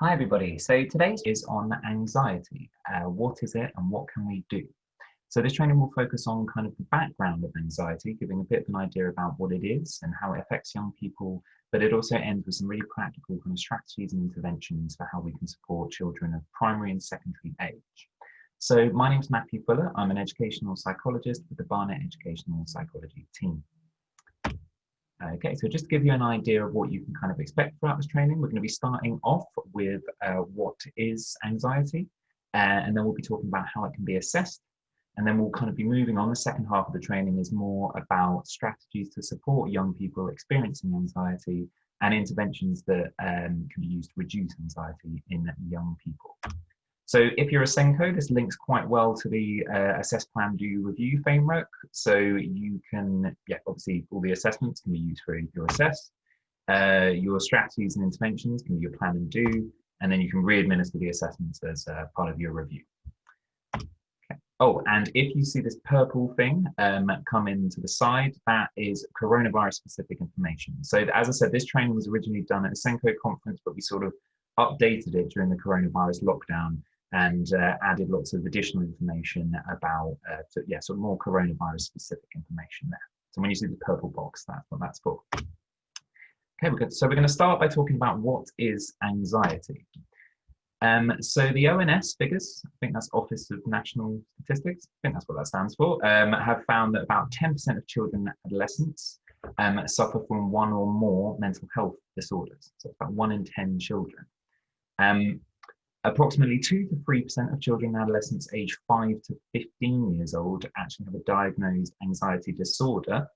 Hi everybody, so today is on anxiety. What is it and what can we do? So this training will focus on kind of the background of anxiety, giving a bit of an idea about what it is and how it affects young people, but it also ends with some really practical kind of strategies and interventions for how we can support children of primary and secondary age. So my name is Matthew Fuller. I'm an educational psychologist with the Barnet Educational Psychology team. Okay, so just to give you an idea of what you can kind of expect throughout this training, we're going to be starting off with what is anxiety, and then we'll be talking about how it can be assessed, and then we'll kind of be moving on. The second half of the training is more about strategies to support young people experiencing anxiety and interventions that can be used to reduce anxiety in young people. So if you're a SENCO, this links quite well to the Assess, Plan, Do, Review framework. So you can, obviously all the assessments can be used for your assess. Your strategies and interventions can be your plan and do, and then you can re-administer the assessments as part of your review. Okay. Oh, and if you see this purple thing come into the side, that is coronavirus specific information. So as I said, this training was originally done at a SENCO conference, but we sort of updated it during the coronavirus lockdown and added lots of additional information about, sort of more coronavirus specific information there. So when you see the purple box, that's what that's for. Okay, so we're going to start by talking about what is anxiety. So the ONS figures, I think that's Office of National Statistics, I think that's what that stands for, have found that about 10% of children and adolescents suffer from one or more mental health disorders. So it's about 1 in 10 children. Approximately 2 to 3% of children and adolescents aged 5 to 15 years old actually have a diagnosed anxiety disorder.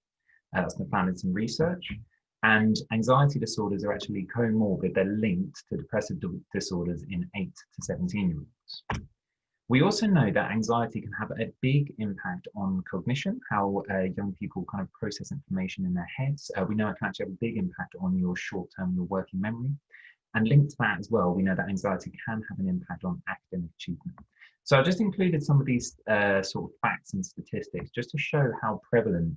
That's been found in some research. And anxiety disorders are actually comorbid. They're linked to depressive disorders in 8 to 17-year-olds. We also know that anxiety can have a big impact on cognition, how young people kind of process information in their heads. We know it can actually have a big impact on your short-term, your working memory. And linked to that as well, we know that anxiety can have an impact on academic achievement. So I've just included some of these sort of facts and statistics just to show how prevalent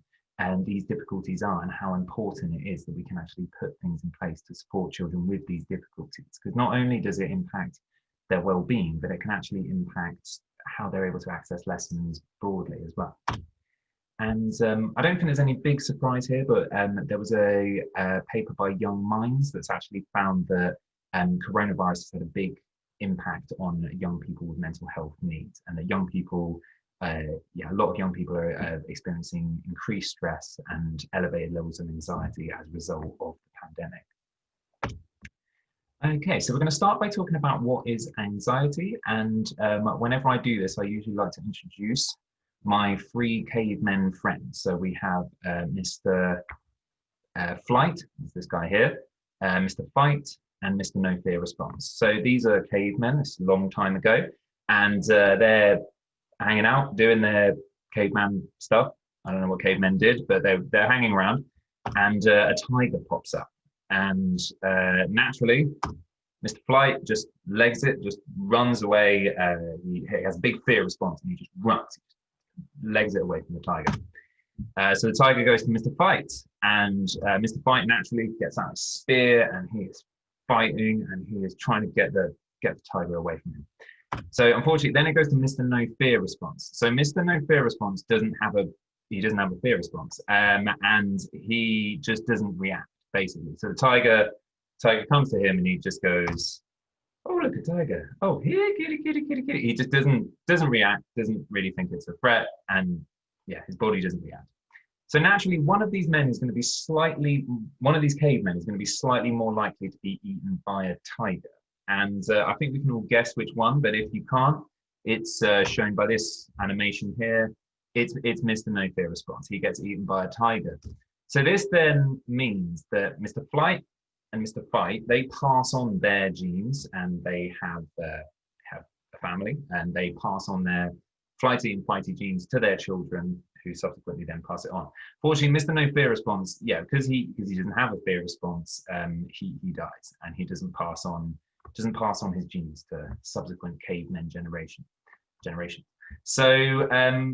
these difficulties are and how important it is that we can actually put things in place to support children with these difficulties. Because not only does it impact their well-being, but it can actually impact how they're able to access lessons broadly as well. And I don't think there's any big surprise here, but there was a paper by Young Minds that's actually found that coronavirus has had a big impact on young people with mental health needs, and that young people, a lot of young people are experiencing increased stress and elevated levels of anxiety as a result of the pandemic. Okay, so we're going to start by talking about what is anxiety, and whenever I do this, I usually like to introduce my 3 cavemen friends. So we have Mr. Flight, this guy here, Mr. Fight, and Mr. No Fear Response. So these are cavemen, it's a long time ago, and they're hanging out, doing their caveman stuff. I don't know what cavemen did, but they're hanging around, and a tiger pops up. And naturally, Mr. Flight just legs it, just runs away. He has a big fear response, and he just runs. Legs it away from the tiger. So the tiger goes to Mr. Fight, and Mr. Fight naturally gets out a spear, and he is fighting, and he is trying to get the tiger away from him. So unfortunately, then it goes to Mr. No Fear Response. So Mr. No Fear Response doesn't have a fear response, and he just doesn't react basically. So the tiger comes to him, and he just goes, "Oh, look, a tiger. Oh, here, kitty, kitty, kitty, kitty." He just doesn't react, doesn't really think it's a threat, and his body doesn't react. So naturally, one of these cavemen is going to be slightly more likely to be eaten by a tiger. And I think we can all guess which one, but if you can't, it's shown by this animation here. It's Mr. No Fear Response. He gets eaten by a tiger. So this then means that Mr. Flight and Mr. Fight, they pass on their genes, and they have a family, and they pass on their flighty and fighty genes to their children, who subsequently then pass it on. Fortunately, Mr. No Fear Response, because he doesn't have a fear response, he dies, and he doesn't pass on his genes to subsequent cavemen generation. So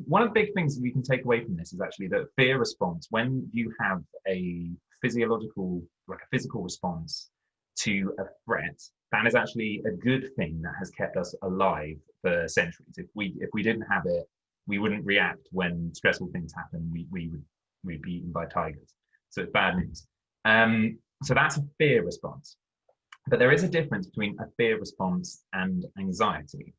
one of the big things that we can take away from this is actually that fear response, when you have a physical response to a threat, that is actually a good thing that has kept us alive for centuries. If we didn't have it, we wouldn't react when stressful things happen. We'd be eaten by tigers. So it's bad news. So that's a fear response. But there is a difference between a fear response and anxiety.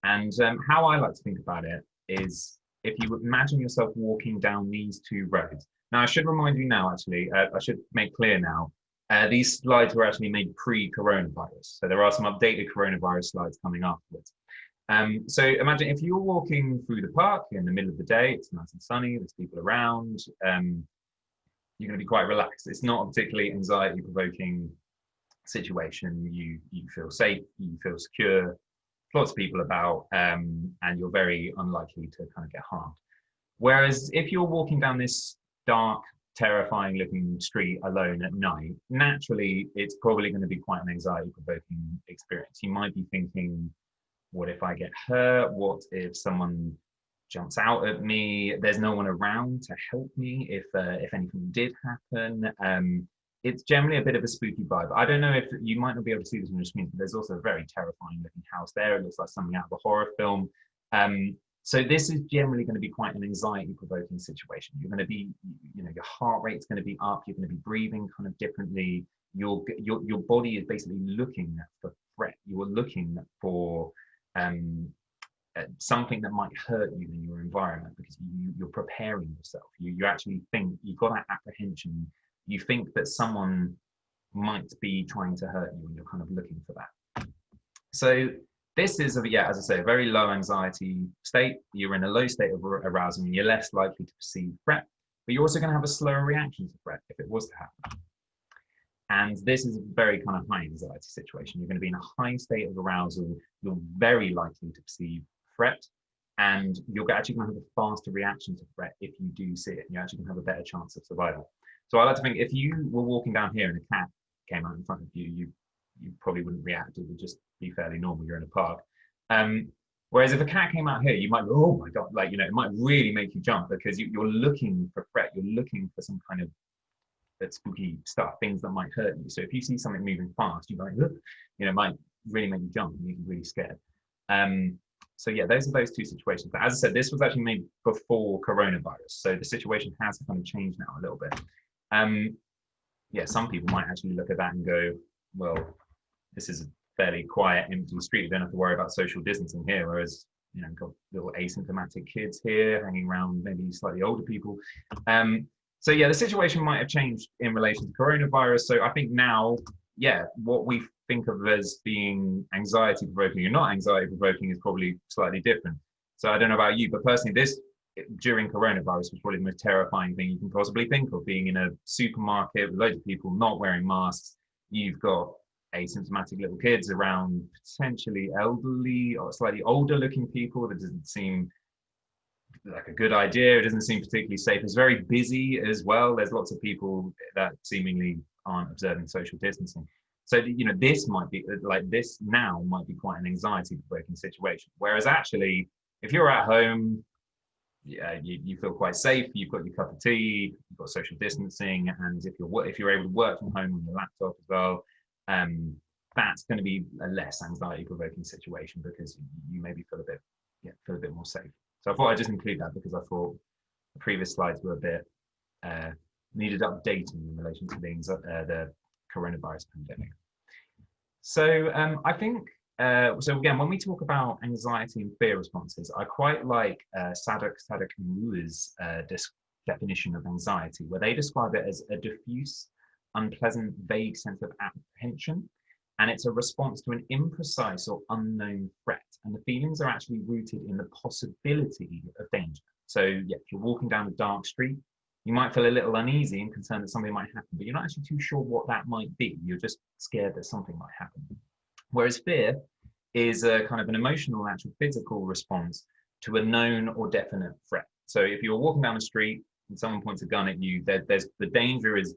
And how I like to think about it is, if you imagine yourself walking down these two roads. Now, I should remind you now, actually, I should make clear now, these slides were actually made pre-coronavirus. So there are some updated coronavirus slides coming afterwards. So imagine if you're walking through the park in the middle of the day, it's nice and sunny, there's people around, you're going to be quite relaxed. It's not a particularly anxiety-provoking situation. You feel safe, you feel secure, lots of people about, and you're very unlikely to kind of get harmed. Whereas if you're walking down this dark, terrifying looking street alone at night, naturally, it's probably going to be quite an anxiety provoking experience. You might be thinking, what if I get hurt? What if someone jumps out at me? There's no one around to help me if anything did happen. It's generally a bit of a spooky vibe. I don't know if you might not be able to see this on your screen, but there's also a very terrifying looking house there. It looks like something out of a horror film. So this is generally going to be quite an anxiety provoking situation. You're going to be, your heart rate's going to be up. You're going to be breathing kind of differently. Your body is basically looking for threat. You're looking for something that might hurt you in your environment, because you're preparing yourself. You actually think, you've got that apprehension. You think that someone might be trying to hurt you, and you're kind of looking for that. So this is, as I say, a very low anxiety state. You're in a low state of arousal, and you're less likely to perceive threat, but you're also going to have a slower reaction to threat if it was to happen. And this is a very kind of high anxiety situation. You're going to be in a high state of arousal. You're very likely to perceive threat, and you're actually going to have a faster reaction to threat if you do see it. You're actually going to have a better chance of survival. So I like to think, if you were walking down here and a cat came out in front of you, you probably wouldn't react. It would just be fairly normal. You're in a park. Whereas if a cat came out here, you might go, oh my God, it might really make you jump, because you're looking for threat. You're looking for some kind of spooky stuff, things that might hurt you. So if you see something moving fast, you might, it might really make you jump and you're really scared. So yeah, those are those two situations. But as I said, this was actually made before coronavirus. So the situation has kind of changed now a little bit. Yeah, some people might actually look at that and go, well, this is a fairly quiet, empty street. You don't have to worry about social distancing here. Whereas, got little asymptomatic kids here hanging around, maybe slightly older people. So yeah, the situation might have changed in relation to coronavirus. So I think now, yeah, what we think of as being anxiety provoking or not anxiety provoking is probably slightly different. So I don't know about you, but personally, this during coronavirus was probably the most terrifying thing you can possibly think of, being in a supermarket with loads of people not wearing masks. You've got asymptomatic little kids around, potentially elderly or slightly older looking people. That doesn't seem like a good idea. It doesn't seem particularly safe. It's very busy as well. There's lots of people that seemingly aren't observing social distancing. So, this might be this now might be quite an anxiety provoking situation. Whereas actually, if you're at home, yeah, you feel quite safe. You've got your cup of tea, you've got social distancing, and if you're able to work from home on your laptop as well, that's going to be a less anxiety provoking situation, because you maybe feel a bit more safe. So I thought I'd just include that, because I thought the previous slides were a bit needed updating in relation to the coronavirus pandemic. So I think, so again, when we talk about anxiety and fear responses, I quite like Sadek and Rua's definition of anxiety, where they describe it as a diffuse, unpleasant, vague sense of apprehension. And it's a response to an imprecise or unknown threat. And the feelings are actually rooted in the possibility of danger. So yeah, if you're walking down a dark street, you might feel a little uneasy and concerned that something might happen, but you're not actually too sure what that might be. You're just scared that something might happen. Whereas fear is a kind of an emotional, actual physical response to a known or definite threat. So if you're walking down the street and someone points a gun at you, there's the danger is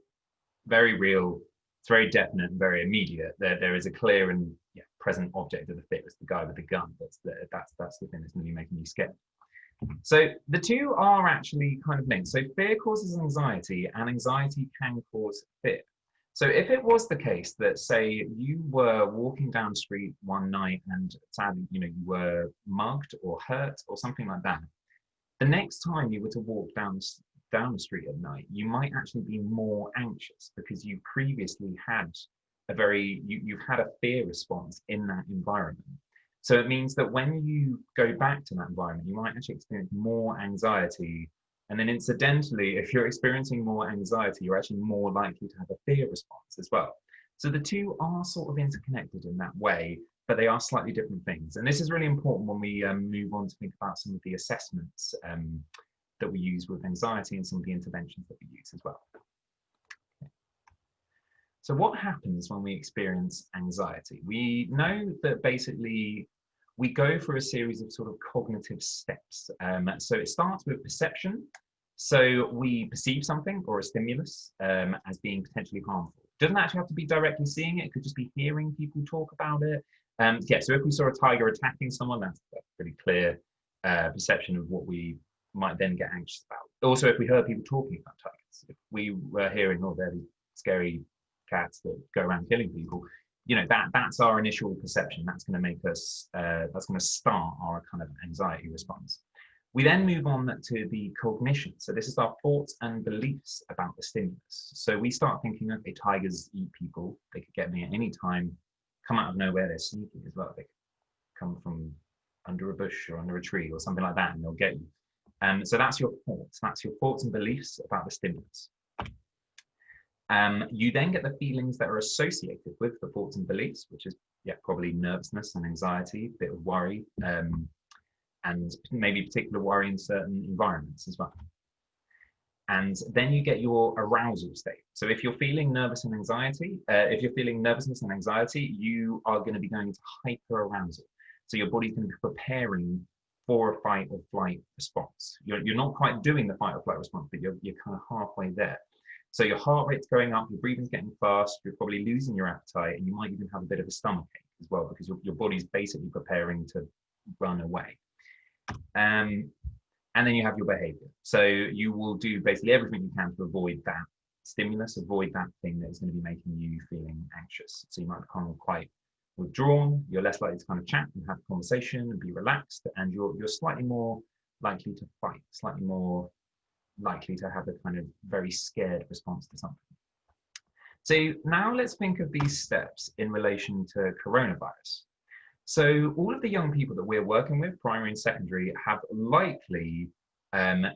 very real. It's very definite and very immediate. There is a clear and present object of the fear. It's the guy with the gun. That's the thing that's really making you scared. So the two are actually kind of linked. So fear causes anxiety, and anxiety can cause fear. So if it was the case that, say, you were walking down the street one night and sadly, you were mugged or hurt or something like that, the next time you were to walk down the street at night, you might actually be more anxious because you previously had you've had a fear response in that environment. So it means that when you go back to that environment, you might actually experience more anxiety. And then incidentally, if you're experiencing more anxiety, you're actually more likely to have a fear response as well. So the two are sort of interconnected in that way, but they are slightly different things. And this is really important when we move on to think about some of the assessments that we use with anxiety and some of the interventions that we use as well. Okay. So what happens when we experience anxiety? We know that basically we go through a series of sort of cognitive steps. So it starts with perception. So we perceive something or a stimulus as being potentially harmful. It doesn't actually have to be directly seeing it. It could just be hearing people talk about it. Yeah, so if we saw a tiger attacking someone, that's a pretty clear perception of what we might then get anxious about. Also, if we heard people talking about tigers, if we were hearing, oh, they're these scary cats that go around killing people, that's our initial perception. That's going to make us, that's going to start our kind of anxiety response. We then move on to the cognition. So this is our thoughts and beliefs about the stimulus. So we start thinking, okay, tigers eat people. They could get me at any time, come out of nowhere. They're sneaky as well. They could come from under a bush or under a tree or something like that, and they'll get you. So that's your thoughts. That's your thoughts and beliefs about the stimulus. You then get the feelings that are associated with the thoughts and beliefs, which is probably nervousness and anxiety, a bit of worry, and maybe particular worry in certain environments as well. And then you get your arousal state. So if you're feeling nervous and anxiety, if you're feeling nervousness and anxiety, you are going to be going into hyperarousal. So your body's going to be preparing for a fight or flight response. You're not quite doing the fight or flight response, but you're kind of halfway there. So your heart rate's going up, your breathing's getting fast, you're probably losing your appetite, and you might even have a bit of a stomachache as well, because your body's basically preparing to run away. And then you have your behavior. So you will do basically everything you can to avoid that stimulus, avoid that thing that is going to be making you feeling anxious. So you might become quite withdrawn, you're less likely to kind of chat and have a conversation and be relaxed, and you're slightly more likely to fight, slightly more likely to have a kind of very scared response to something. So now let's think of these steps in relation to coronavirus. So all of the young people that we're working with, primary and secondary, have likely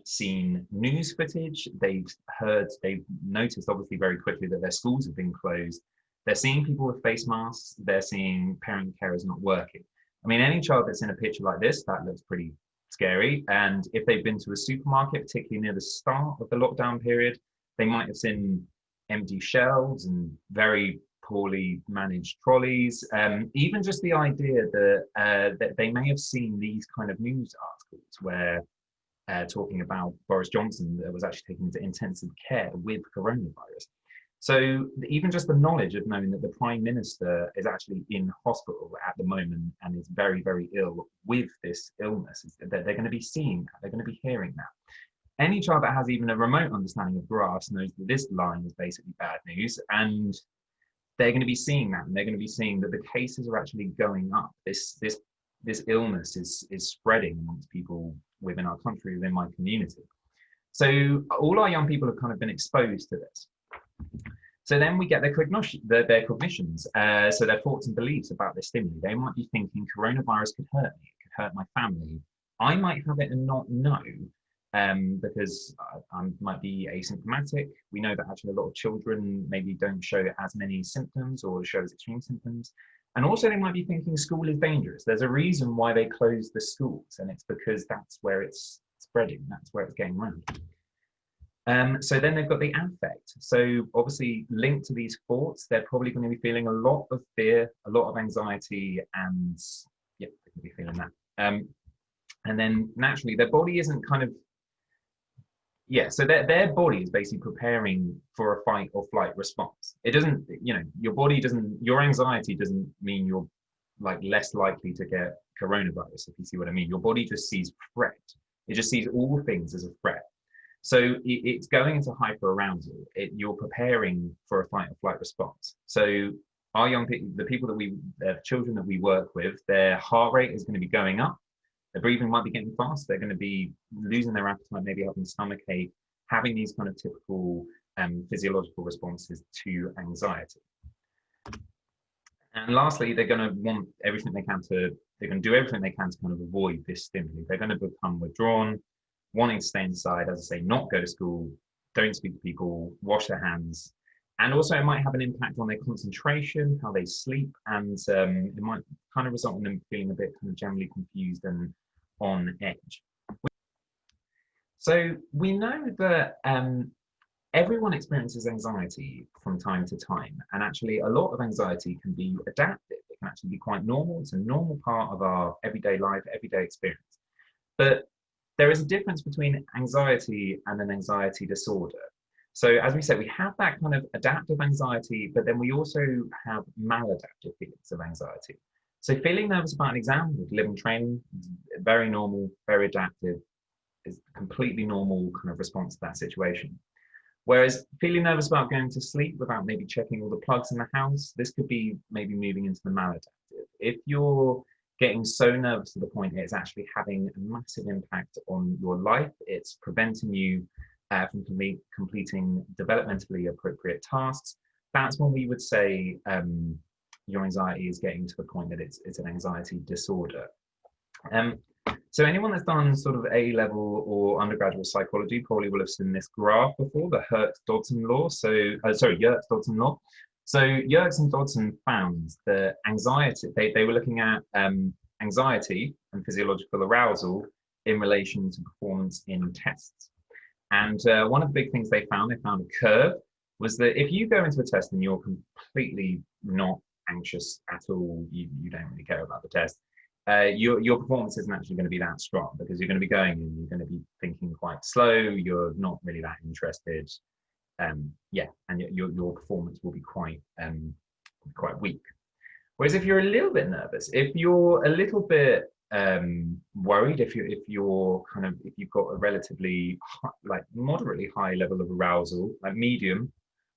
seen news footage. They've noticed obviously very quickly that their schools have been closed. They're seeing people with face masks. They're seeing parent carers not working. I mean, any child that's in a picture like this, that looks pretty scary. And if they've been to a supermarket, particularly near the start of the lockdown period, they might have seen empty shelves and very poorly managed trolleys. Even just the idea that they may have seen these kind of news articles where talking about Boris Johnson that was actually taken into intensive care with coronavirus. So even just the knowledge of knowing that the Prime Minister is actually in hospital at the moment and is very, very ill with this illness, they're going to be seeing that, they're going to be hearing that. Any child that has even a remote understanding of graphs knows that this line is basically bad news, and they're going to be seeing that, and they're going to be seeing that the cases are actually going up. This illness is spreading amongst people within our country, within my community. So all our young people have kind of been exposed to this. So then we get their cognitions, so their thoughts and beliefs about this stimuli. They might be thinking coronavirus could hurt me, it could hurt my family. I might have it and not know, because I might be asymptomatic. We know that actually a lot of children maybe don't show as many symptoms or show as extreme symptoms. And also they might be thinking school is dangerous. There's a reason why they closed the schools, and it's because that's where it's spreading, that's where it's getting around. So then they've got the affect. So obviously linked to these thoughts, they're probably going to be feeling a lot of fear, a lot of anxiety, and yeah, they're going to be feeling that. And then naturally their body isn't kind of, so their body is basically preparing for a fight or flight response. It doesn't, your anxiety doesn't mean you're like less likely to get coronavirus, if you see what I mean. Your body just sees threat. It just sees all things as a threat. So it's going into hyperarousal. You're preparing for a fight or flight response. So our young people, the children that we work with, their heart rate is going to be going up. Their breathing might be getting fast. They're going to be losing their appetite, maybe having stomach ache, having these kind of typical physiological responses to anxiety. And lastly, they're going to want everything they can to, they're going to do everything they can to kind of avoid this stimuli. They're going to become withdrawn, wanting to stay inside, as I say, not go to school, don't speak to people, wash their hands. And also it might have an impact on their concentration, how they sleep, and it might kind of result in them feeling a bit kind of generally confused and on edge. So we know that everyone experiences anxiety from time to time, and actually a lot of anxiety can be adaptive. It can actually be quite normal. It's a normal part of our everyday life, everyday experience. But there is a difference between anxiety and an anxiety disorder. So as we said, we have that kind of adaptive anxiety, but then we also have maladaptive feelings of anxiety. So feeling nervous about an exam with living training, very normal, very adaptive, is a completely normal kind of response to that situation. Whereas feeling nervous about going to sleep without maybe checking all the plugs in the house, this could be maybe moving into the maladaptive. If you're getting so nervous to the point it's actually having a massive impact on your life, it's preventing you from completing developmentally appropriate tasks, that's when we would say your anxiety is getting to the point that it's an anxiety disorder. So anyone that's done sort of A-level or undergraduate psychology probably will have seen this graph before, the Yerkes-Dodson law. Yerkes-Dodson law. So Yerkes and Dodson found that anxiety, they were looking at anxiety and physiological arousal in relation to performance in tests. And one of the big things they found a curve, was that if you go into a test and you're completely not anxious at all, you don't really care about the test, your performance isn't actually going to be that strong, because you're going to be going in, you're going to be thinking quite slow, you're not really that interested, and your performance will be quite weak. Whereas if you're a little bit nervous, if you're a little bit worried, if you've got a relatively moderately high level of arousal, like medium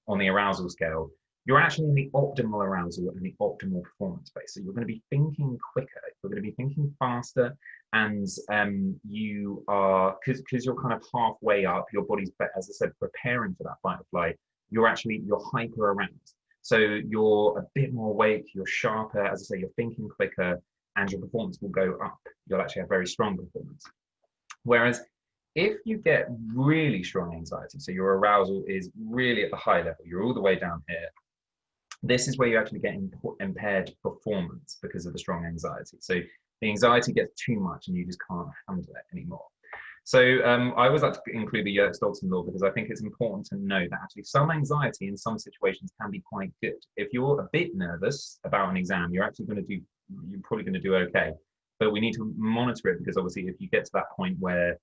on the arousal scale, you're actually in the optimal arousal and the optimal performance phase. So you're going to be thinking quicker, you're going to be thinking faster, and you are, because you're kind of halfway up, your body's, as I said, preparing for that fight or flight, you're hyper aroused. So you're a bit more awake, you're sharper, as I say, you're thinking quicker, and your performance will go up. You'll actually have very strong performance. Whereas if you get really strong anxiety, so your arousal is really at the high level, you're all the way down here, this is where you actually get impaired performance because of the strong anxiety. So the anxiety gets too much and you just can't handle it anymore. So I always like to include the Yerkes-Dodson law, because I think it's important to know that actually some anxiety in some situations can be quite good. If you're a bit nervous about an exam, you're probably going to do okay. But we need to monitor it, because obviously if you get to that point where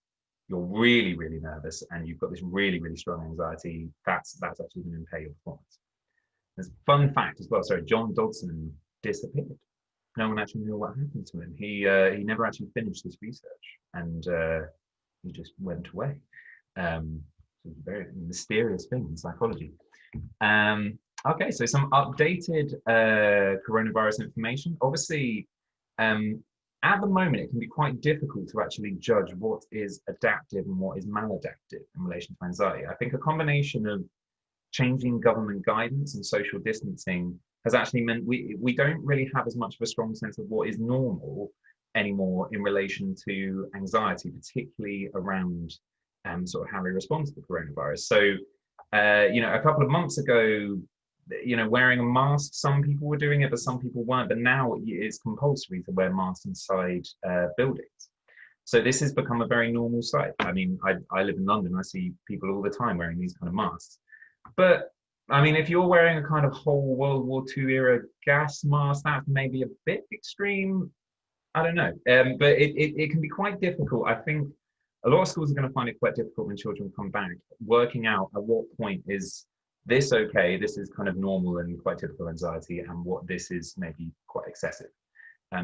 you're really, really nervous and you've got this really, really strong anxiety, that's actually going to impair your performance. There's a fun fact as well. Sorry, John Dodson disappeared. No one actually knew what happened to him. He never actually finished this research, and he just went away. So it's a very mysterious thing in psychology. Okay, so some updated coronavirus information. Obviously, at the moment, it can be quite difficult to actually judge what is adaptive and what is maladaptive in relation to anxiety. I think a combination of changing government guidance and social distancing has actually meant we don't really have as much of a strong sense of what is normal anymore in relation to anxiety, particularly around sort of how we respond to the coronavirus. So, a couple of months ago, wearing a mask, some people were doing it, but some people weren't. But now it's compulsory to wear masks inside buildings. So this has become a very normal sight. I mean, I live in London. I see people all the time wearing these kind of masks. But I mean, if you're wearing a kind of whole World War II era gas mask, that's maybe a bit extreme. I don't know. But it can be quite difficult. I think a lot of schools are going to find it quite difficult when children come back, working out at what point is this okay, this is kind of normal and quite typical anxiety, and what this is maybe quite excessive.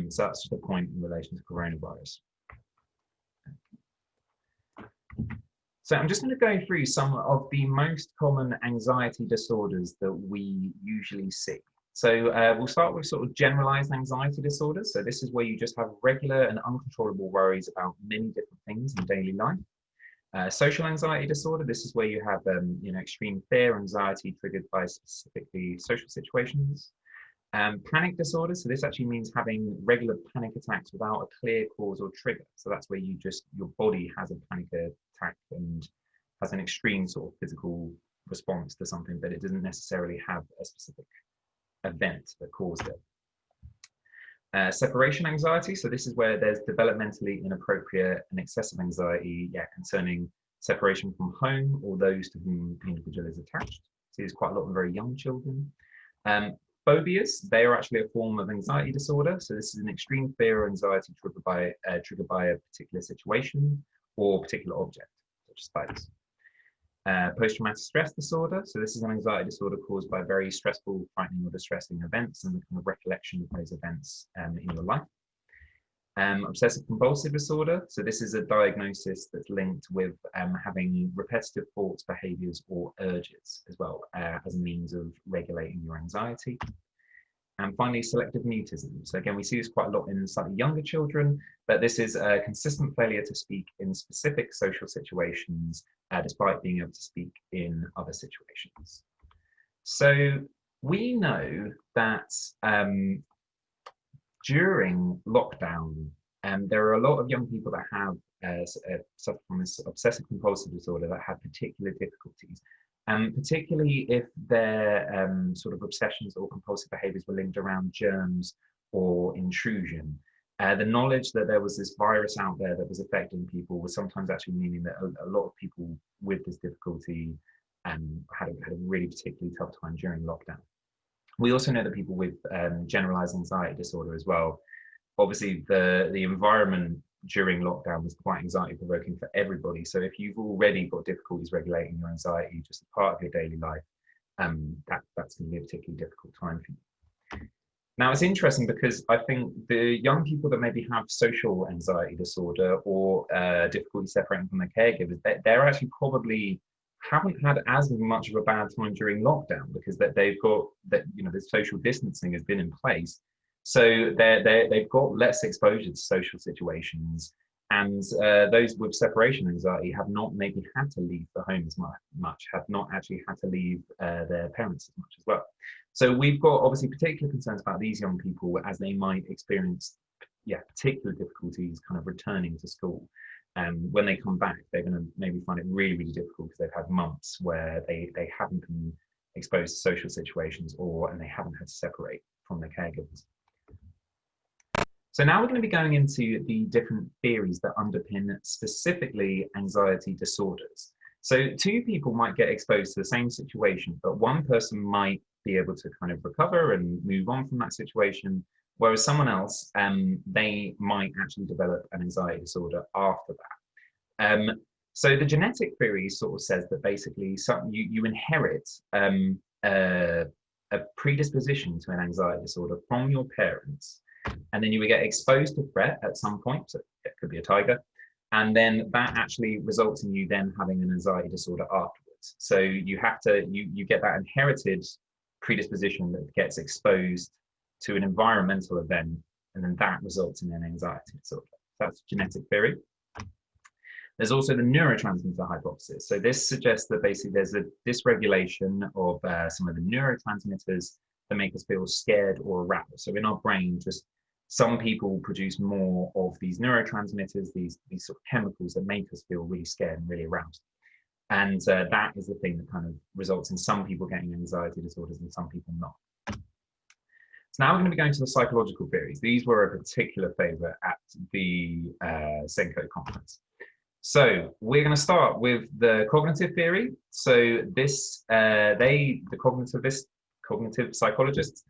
So that's just a point in relation to coronavirus. So I'm just going to go through some of the most common anxiety disorders that we usually see. So we'll start with sort of generalized anxiety disorders. So this is where you just have regular and uncontrollable worries about many different things in daily life. Social anxiety disorder, this is where you have extreme fear, anxiety triggered by specifically social situations. Panic disorder, so this actually means having regular panic attacks without a clear cause or trigger. So that's where your body has a panic attack and has an extreme sort of physical response to something, but it doesn't necessarily have a specific event that caused it. Separation anxiety, so this is where there's developmentally inappropriate and excessive anxiety concerning separation from home or those to whom the individual is attached. So there's quite a lot of very young children. Phobias, they are actually a form of anxiety disorder. So this is an extreme fear or anxiety triggered by a particular situation or particular object, such as spiders. Post-traumatic stress disorder. So this is an anxiety disorder caused by very stressful, frightening or distressing events and the kind of recollection of those events in your life. Obsessive compulsive disorder. So this is a diagnosis that's linked with having repetitive thoughts, behaviors, or urges as well as a means of regulating your anxiety. And finally, selective mutism. So again, we see this quite a lot in slightly younger children, but this is a consistent failure to speak in specific social situations, despite being able to speak in other situations. So we know that during lockdown, there are a lot of young people that have suffer from this obsessive compulsive disorder that have particular difficulties. Particularly if their sort of obsessions or compulsive behaviors were linked around germs or intrusion. The knowledge that there was this virus out there that was affecting people was sometimes actually meaning that a lot of people with this difficulty had a really particularly tough time during lockdown. We also know that people with generalized anxiety disorder as well, obviously the environment during lockdown was quite anxiety provoking for everybody. So if you've already got difficulties regulating your anxiety, just a part of your daily life, that's going to be a particularly difficult time for you. Now it's interesting because I think the young people that maybe have social anxiety disorder or difficulty separating from their caregivers, they're actually probably haven't had as much of a bad time during lockdown because they've got that, the social distancing has been in place. So they've got less exposure to social situations, and those with separation anxiety have not maybe had to leave the home as much, have not actually had to leave their parents as much as well. So we've got obviously particular concerns about these young people as they might experience particular difficulties kind of returning to school. When they come back, they're going to maybe find it really, really difficult because they've had months where they haven't been exposed to social situations and they haven't had to separate from their caregivers. So now we're going to be going into the different theories that underpin specifically anxiety disorders. So two people might get exposed to the same situation, but one person might be able to kind of recover and move on from that situation, whereas someone else, they might actually develop an anxiety disorder after that. So the genetic theory sort of says that basically you inherit a predisposition to an anxiety disorder from your parents, and then you would get exposed to threat at some point, so it could be a tiger, and then that actually results in you then having an anxiety disorder afterwards. So you get that inherited predisposition that gets exposed to an environmental event, and then that results in an anxiety disorder. That's genetic theory. There's also the neurotransmitter hypothesis. So this suggests that basically there's a dysregulation of some of the neurotransmitters that make us feel scared or aroused. So in our brain, just some people produce more of these neurotransmitters, these sort of chemicals that make us feel really scared and really aroused. And that is the thing that kind of results in some people getting anxiety disorders and some people not. So now we're going to be going to the psychological theories. These were a particular favorite at the Senko conference. So we're going to start with the cognitive theory. So this, the cognitive psychologists,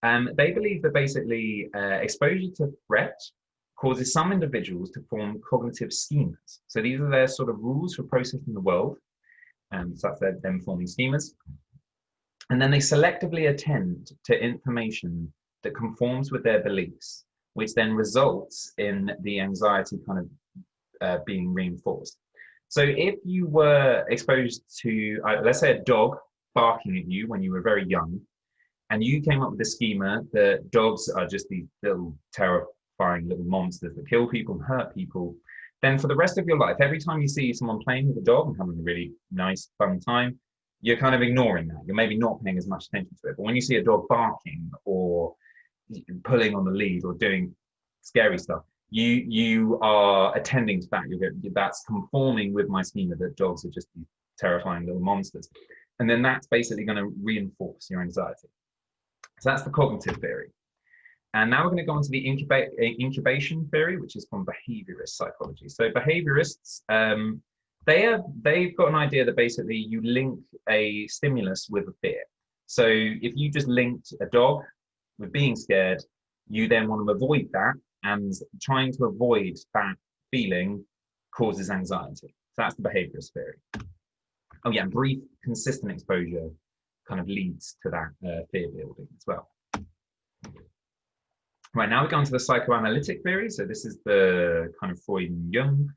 they believe that basically exposure to threat causes some individuals to form cognitive schemas. So these are their sort of rules for processing the world. So that's them forming schemas. And then they selectively attend to information that conforms with their beliefs, which then results in the anxiety kind of being reinforced. So if you were exposed to, let's say, a dog barking at you when you were very young, and you came up with the schema that dogs are just these little terrifying little monsters that kill people and hurt people, then for the rest of your life, every time you see someone playing with a dog and having a really nice, fun time, you're kind of ignoring that. You're maybe not paying as much attention to it. But when you see a dog barking or pulling on the lead or doing scary stuff, you are attending to that. That's conforming with my schema that dogs are just these terrifying little monsters. And then that's basically going to reinforce your anxiety. So that's the cognitive theory. And now we're going to go on to the incubation theory, which is from behaviorist psychology. So behaviorists, they've got an idea that basically you link a stimulus with a fear. So if you just linked a dog with being scared, you then want to avoid that, and trying to avoid that feeling causes anxiety. So that's the behaviorist theory. Oh yeah, and brief, consistent exposure kind of leads to that fear building as well. Right, now we go on to the psychoanalytic theory. So this is the kind of Freud and Jung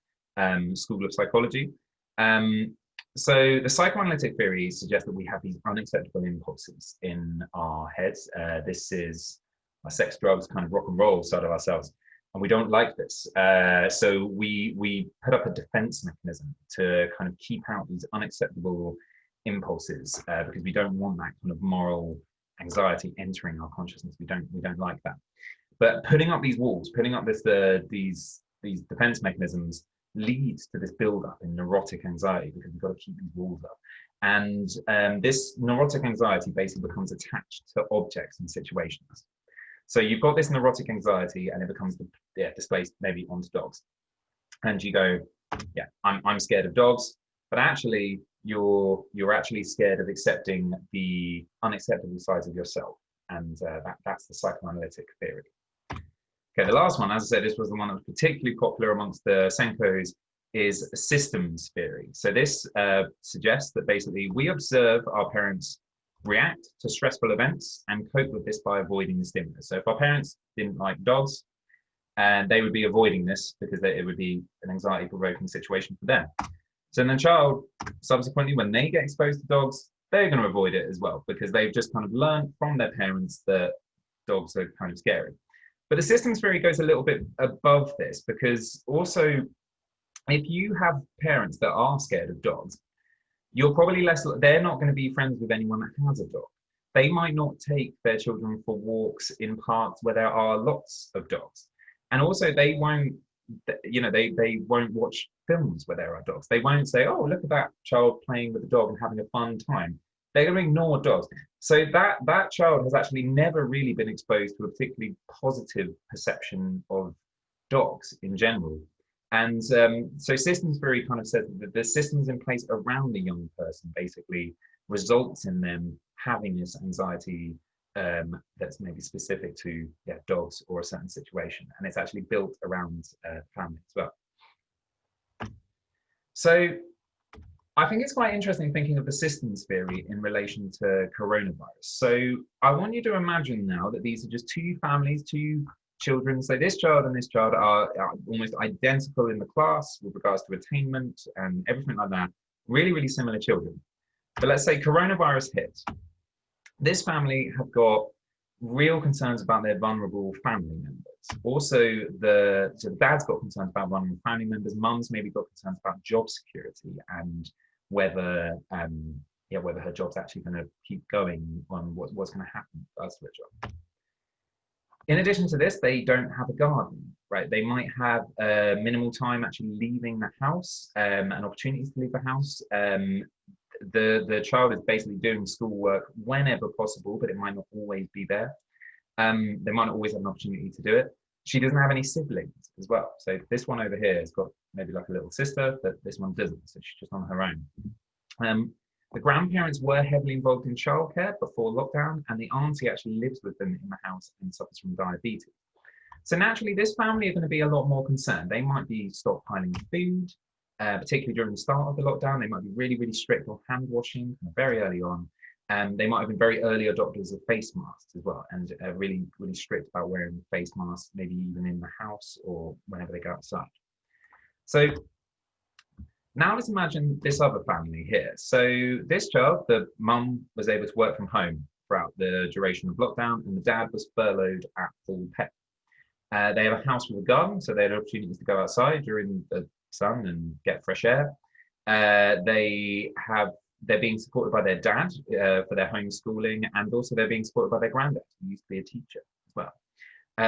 school of psychology. So the psychoanalytic theory suggests that we have these unacceptable impulses in our heads. This is our sex, drugs, kind of rock and roll side of ourselves. And we don't like this. So we put up a defense mechanism to kind of keep out these unacceptable impulses because we don't want that kind of moral anxiety entering our consciousness. We don't like that. But putting up these walls, putting up these defense mechanisms leads to this build-up in neurotic anxiety because we've got to keep these walls up. And this neurotic anxiety basically becomes attached to objects and situations. So you've got this neurotic anxiety and it becomes displaced maybe onto dogs. And you go, yeah, I'm scared of dogs, but actually you're actually scared of accepting the unacceptable sides of yourself. And that's the psychoanalytic theory. Okay, the last one, as I said, this was the one that was particularly popular amongst the Senkos, is systems theory. So this suggests that basically we observe our parents react to stressful events and cope with this by avoiding the stimulus. So if our parents didn't like dogs, and they would be avoiding this because it would be an anxiety-provoking situation for them. So then the child, subsequently, when they get exposed to dogs, they're going to avoid it as well because they've just kind of learned from their parents that dogs are kind of scary. But the systems theory goes a little bit above this because also if you have parents that are scared of dogs, you're probably they're not going to be friends with anyone that has a dog. They might not take their children for walks in parks where there are lots of dogs. And also they won't, they won't watch films where there are dogs. They won't say, oh, look at that child playing with a dog and having a fun time. They're going to ignore dogs. So that child has actually never really been exposed to a particularly positive perception of dogs in general. And so systems theory kind of says that the systems in place around the young person basically results in them having this anxiety that's maybe specific to dogs or a certain situation. And it's actually built around family as well. So I think it's quite interesting thinking of the systems theory in relation to coronavirus. So I want you to imagine now that these are just two families, two children. So this child and this child are almost identical in the class with regards to attainment and everything like that. Really, really similar children. But let's say coronavirus hit. This family have got real concerns about their vulnerable family members. Also, the dad's got concerns about vulnerable family members. Mum's maybe got concerns about job security and whether her job's actually going to keep going on what's going to happen to her job. In addition to this, they don't have a garden, right? They might have minimal time actually leaving the house and opportunities to leave the house. The child is basically doing schoolwork whenever possible, but it might not always be there. They might not always have an opportunity to do it. She doesn't have any siblings as well. So this one over here has got maybe like a little sister, but this one doesn't. So she's just on her own. The grandparents were heavily involved in childcare before lockdown, and the auntie actually lives with them in the house and suffers from diabetes. So naturally, this family are going to be a lot more concerned. They might be stockpiling food, particularly during the start of the lockdown. They might be really, really strict on hand washing very early on. They might have been very early adopters of face masks as well, and really, really strict about wearing face masks, maybe even in the house or whenever they go outside. So Now let's imagine this other family here. So this child, the mum was able to work from home throughout the duration of lockdown, and the dad was furloughed at full pay. They have a house with a garden, so they had opportunities to go outside during the sun and get fresh air. They're being supported by their dad for their homeschooling, and also they're being supported by their granddad, who used to be a teacher as well.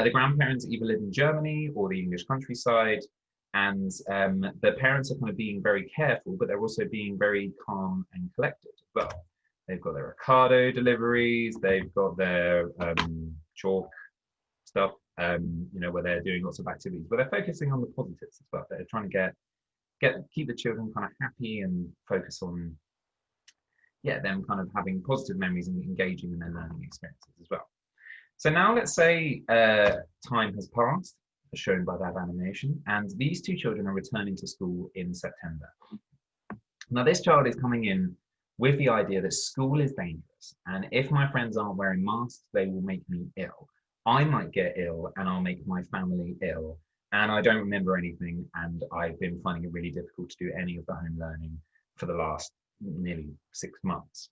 The grandparents either live in Germany or the English countryside, and the parents are kind of being very careful, but they're also being very calm and collected as well. They've got their Ocado deliveries, they've got their chalk stuff, where they're doing lots of activities, but they're focusing on the positives as well. They're trying to keep the children kind of happy and focus on them kind of having positive memories and engaging in their learning experiences as well. So now let's say time has passed, as shown by that animation, and these two children are returning to school in September. Now this child is coming in with the idea that school is dangerous, and if my friends aren't wearing masks, they will make me ill. I might get ill and I'll make my family ill, and I don't remember anything, and I've been finding it really difficult to do any of the home learning for the last nearly 6 months.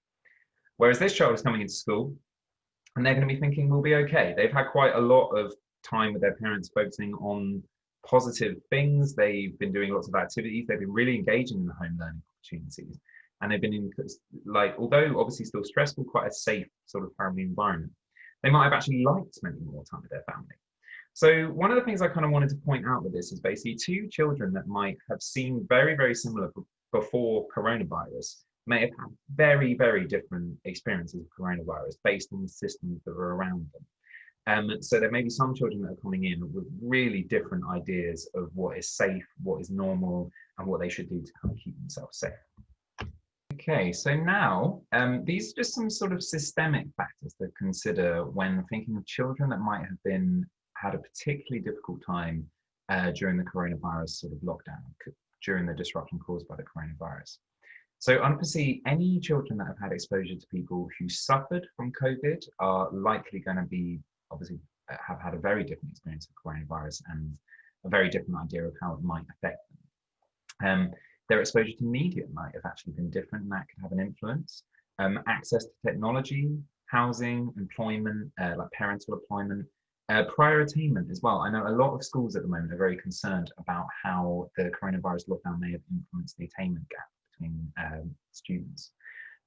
Whereas this child is coming into school and they're going to be thinking we'll be okay. They've had quite a lot of time with their parents focusing on positive things. They've been doing lots of activities. They've been really engaging in the home learning opportunities. And they've been in, although obviously still stressful, quite a safe sort of family environment. They might have actually liked spending more time with their family. So one of the things I kind of wanted to point out with this is basically two children that might have seemed very, very similar before coronavirus may have had very, very different experiences of coronavirus based on the systems that were around them. So there may be some children that are coming in with really different ideas of what is safe, what is normal, and what they should do to kind of keep themselves safe. Okay, so now these are just some sort of systemic factors to consider when thinking of children that might have had a particularly difficult time during the coronavirus sort of lockdown, during the disruption caused by the coronavirus. So obviously, any children that have had exposure to people who suffered from COVID are likely going to be, obviously, have had a very different experience of coronavirus and a very different idea of how it might affect them. Their exposure to media might have actually been different, and that could have an influence. Access to technology, housing, employment, like parental employment, prior attainment as well. I know a lot of schools at the moment are very concerned about how the coronavirus lockdown may have influenced the attainment gap between students.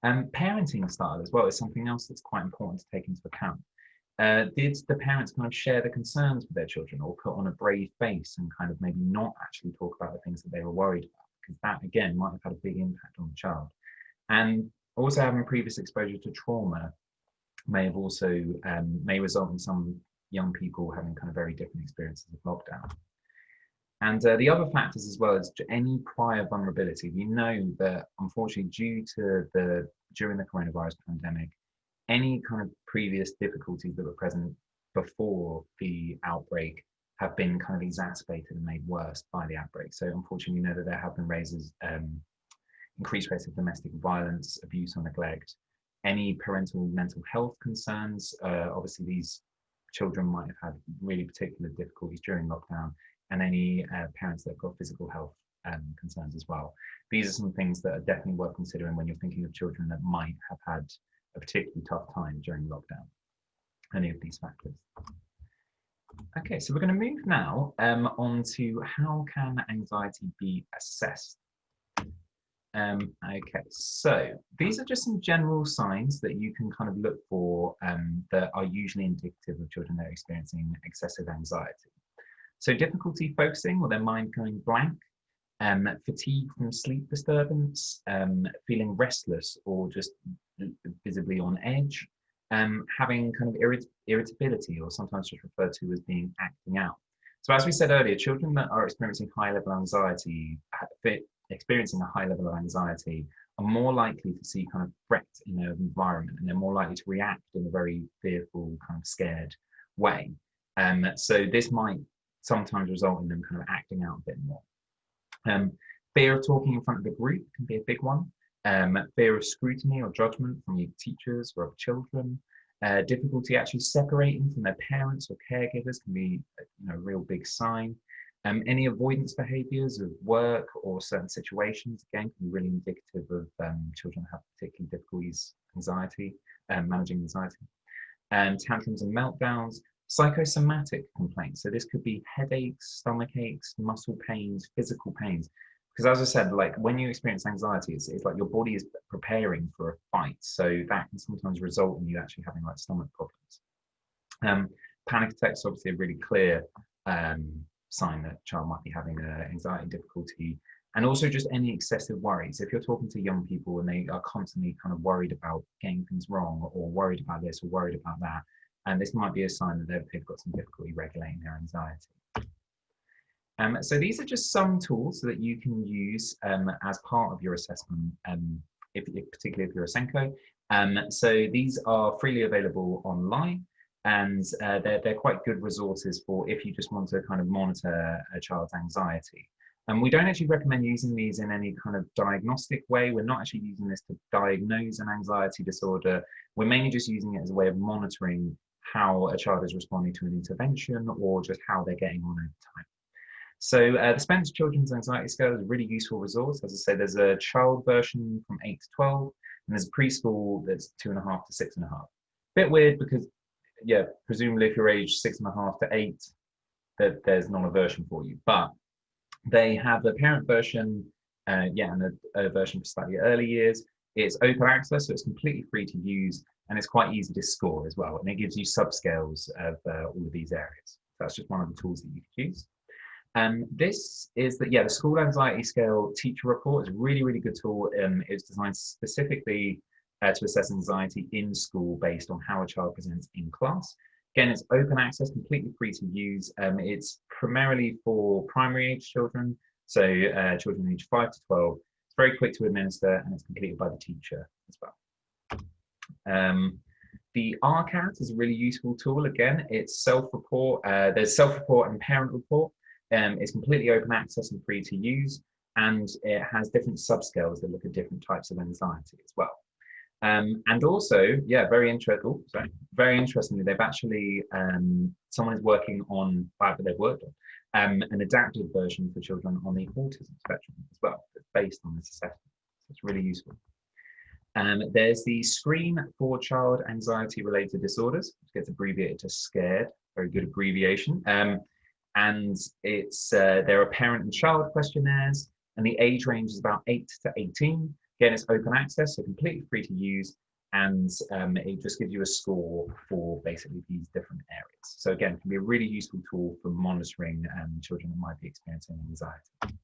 Parenting style as well is something else that's quite important to take into account. Did the parents kind of share the concerns with their children, or put on a brave face and kind of maybe not actually talk about the things that they were worried about? Because that, again, might have had a big impact on the child. And also having previous exposure to trauma may have also may result in some young people having kind of very different experiences of lockdown. And the other factors as well is any prior vulnerability. We know that unfortunately, during the coronavirus pandemic, any kind of previous difficulties that were present before the outbreak have been kind of exacerbated and made worse by the outbreak. So unfortunately, we know that there have been increased rates of domestic violence, abuse or neglect, any parental mental health concerns. Obviously, these children might have had really particular difficulties during lockdown, and any parents that have got physical health concerns as well. These are some things that are definitely worth considering when you're thinking of children that might have had a particularly tough time during lockdown, any of these factors. Okay, so we're going to move now on to how can anxiety be assessed. Okay, so these are just some general signs that you can kind of look for that are usually indicative of children that are experiencing excessive anxiety. So difficulty focusing or their mind going blank, fatigue from sleep disturbance, feeling restless or just visibly on edge, having kind of irritability, or sometimes just referred to as being acting out. So as we said earlier, children that are experiencing a high level of anxiety are more likely to see kind of threats in their environment, and they're more likely to react in a very fearful, kind of scared way. So this might sometimes result in them kind of acting out a bit more. Fear of talking in front of a group can be a big one. Fear of scrutiny or judgment from either teachers or other children. Difficulty actually separating from their parents or caregivers can be a real big sign. Any avoidance behaviours of work or certain situations, again, can be really indicative of children who have particularly difficulties managing anxiety. Tantrums and meltdowns, psychosomatic complaints. So this could be headaches, stomach aches, muscle pains, physical pains. Because as I said, like when you experience anxiety, it's like your body is preparing for a fight. So that can sometimes result in you actually having like stomach problems. Panic attacks, obviously a really clear sign that a child might be having anxiety difficulty. And also just any excessive worries. If you're talking to young people and they are constantly kind of worried about getting things wrong or worried about this or worried about that, and this might be a sign that they've got some difficulty regulating their anxiety. So these are just some tools that you can use as part of your assessment, particularly if you're a Senko. So these are freely available online, and they're quite good resources for if you just want to kind of monitor a child's anxiety. And we don't actually recommend using these in any kind of diagnostic way. We're not actually using this to diagnose an anxiety disorder. We're mainly just using it as a way of monitoring how a child is responding to an intervention or just how they're getting on over time. So the Spencer Children's Anxiety Scale is a really useful resource. As I said, there's a child version from 8 to 12, and there's a preschool that's 2.5 to 6.5. Bit weird because, yeah, presumably if you're aged 6.5 to 8, that there's not a version for you. But they have a parent version, and a version for slightly early years. It's open access, so it's completely free to use, and it's quite easy to score as well. And it gives you subscales of all of these areas. So that's just one of the tools that you could use. This is the School Anxiety Scale Teacher Report. Is a really, really good tool. It's designed specifically to assess anxiety in school based on how a child presents in class. Again, it's open access, completely free to use. It's primarily for primary age children, so children aged 5 to 12. It's very quick to administer, and it's completed by the teacher as well. The RCAT is a really useful tool. Again, it's self-report. There's self-report and parent report. It's completely open access and free to use, and it has different subscales that look at different types of anxiety as well. And also, very interestingly, they've actually, someone is working on, they've worked on an adapted version for children on the autism spectrum as well, that's based on this assessment. So it's really useful. There's the screen for child anxiety related disorders, which gets abbreviated to SCARED, very good abbreviation. And it's there are parent and child questionnaires, and the age range is about 8 to 18. Again, it's open access, so completely free to use, and it just gives you a score for basically these different areas. So again, it can be a really useful tool for monitoring children that might be experiencing anxiety.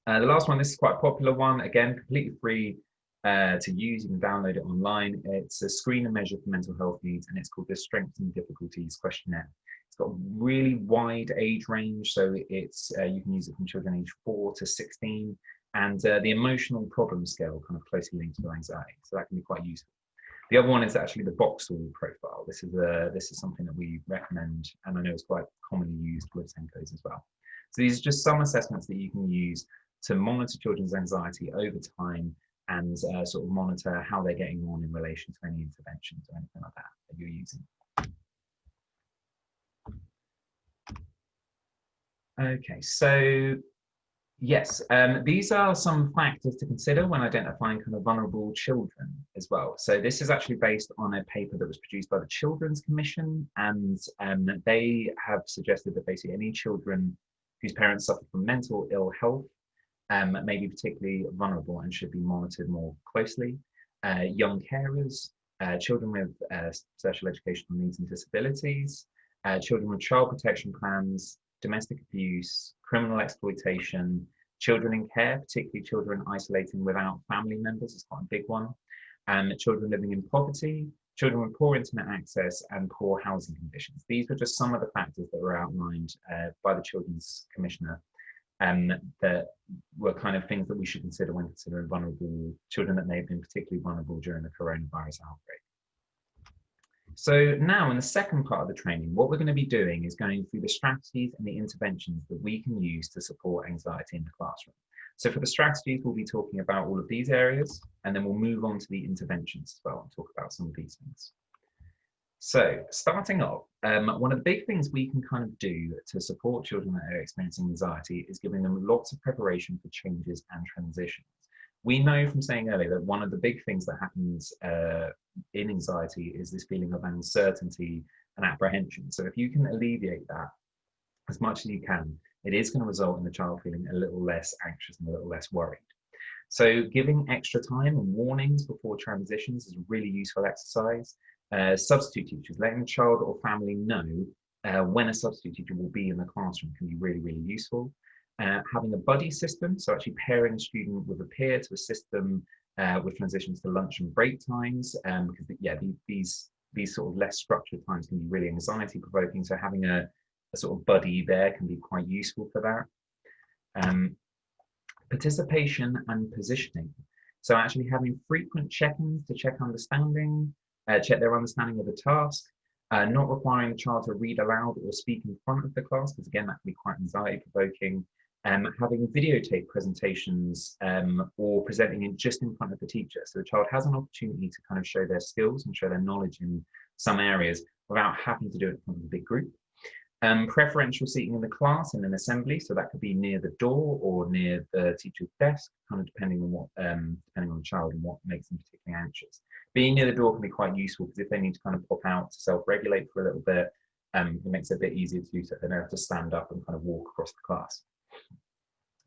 The last one, this is quite a popular one, again, completely free to use. You can download it online. It's a screen and measure for mental health needs, and it's called the Strengths and Difficulties Questionnaire. It's got a really wide age range, so it's you can use it from children aged 4 to 16, and the emotional problem scale kind of closely linked to anxiety, so that can be quite useful. The other one is actually the Boxall profile. This is something that we recommend, and I know it's quite commonly used with Senkos as well. So these are just some assessments that you can use to monitor children's anxiety over time and sort of monitor how they're getting on in relation to any interventions or anything like that you're using. Okay, so yes, these are some factors to consider when identifying kind of vulnerable children as well. So this is actually based on a paper that was produced by the Children's Commission, and they have suggested that basically any children whose parents suffer from mental ill health may be particularly vulnerable and should be monitored more closely. Young carers, children with special educational needs and disabilities, children with child protection plans, domestic abuse, criminal exploitation, children in care, particularly children isolating without family members is quite a big one, children living in poverty, children with poor internet access, and poor housing conditions. These were just some of the factors that were outlined by the Children's Commissioner that were kind of things that we should consider when considering vulnerable children that may have been particularly vulnerable during the coronavirus outbreak. So now in the second part of the training, what we're going to be doing is going through the strategies and the interventions that we can use to support anxiety in the classroom. So for the strategies, we'll be talking about all of these areas, and then we'll move on to the interventions as well and talk about some of these things. So, starting off, one of the big things we can kind of do to support children that are experiencing anxiety is giving them lots of preparation for changes and transitions. We know from saying earlier that one of the big things that happens in anxiety is this feeling of uncertainty and apprehension. So, if you can alleviate that as much as you can, it is going to result in the child feeling a little less anxious and a little less worried. So giving extra time and warnings before transitions is a really useful exercise. Substitute teachers, letting the child or family know when a substitute teacher will be in the classroom can be really, really useful. Having a buddy system, so actually pairing a student with a peer to assist them with transitions to lunch and break times, because these sort of less structured times can be really anxiety provoking. So having a sort of buddy there can be quite useful for that. Participation and positioning. So actually having frequent check-ins to check their understanding of the task, not requiring the child to read aloud or speak in front of the class, because again, that can be quite anxiety provoking. Having videotape presentations or presenting it just in front of the teacher. So the child has an opportunity to kind of show their skills and show their knowledge in some areas without having to do it in front of a big group. Preferential seating in the class in an assembly, so that could be near the door or near the teacher's desk, kind of depending on the child and what makes them particularly anxious. Being near the door can be quite useful because if they need to kind of pop out to self-regulate for a little bit, it makes it a bit easier to do so. They don't have to stand up and kind of walk across the class.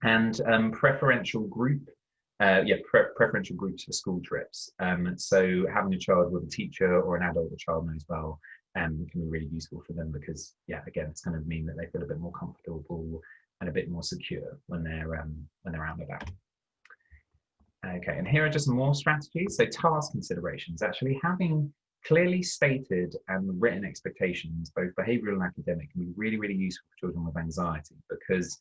And preferential groups for school trips. So having a child with a teacher or an adult the child knows well can be really useful for them because, yeah, again, it's going to mean that they feel a bit more comfortable and a bit more secure when they're out and about. Okay, and here are just more strategies. So task considerations, actually having clearly stated and written expectations, both behavioural and academic, can be really, really useful for children with anxiety because